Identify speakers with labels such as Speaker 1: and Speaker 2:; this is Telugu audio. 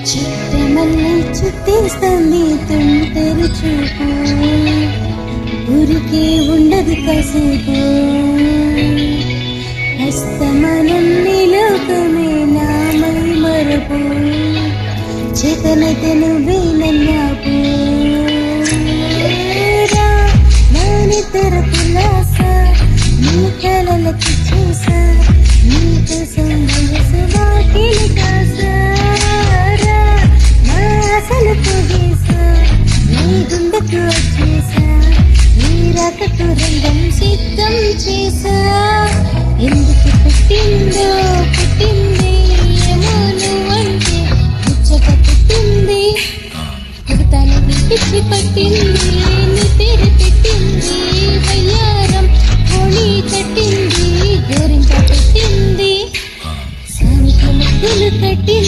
Speaker 1: చిట్టమల్లి చుట్టేస్తుంది తుంటరి చూపు, ఊరికే ఉండదు కాసేపు. హస్తమనం లోకమే నామై మరపు, చేతనైతే నువ్వే నన్నాపు. నాని తెర కులాస నీ కలలకి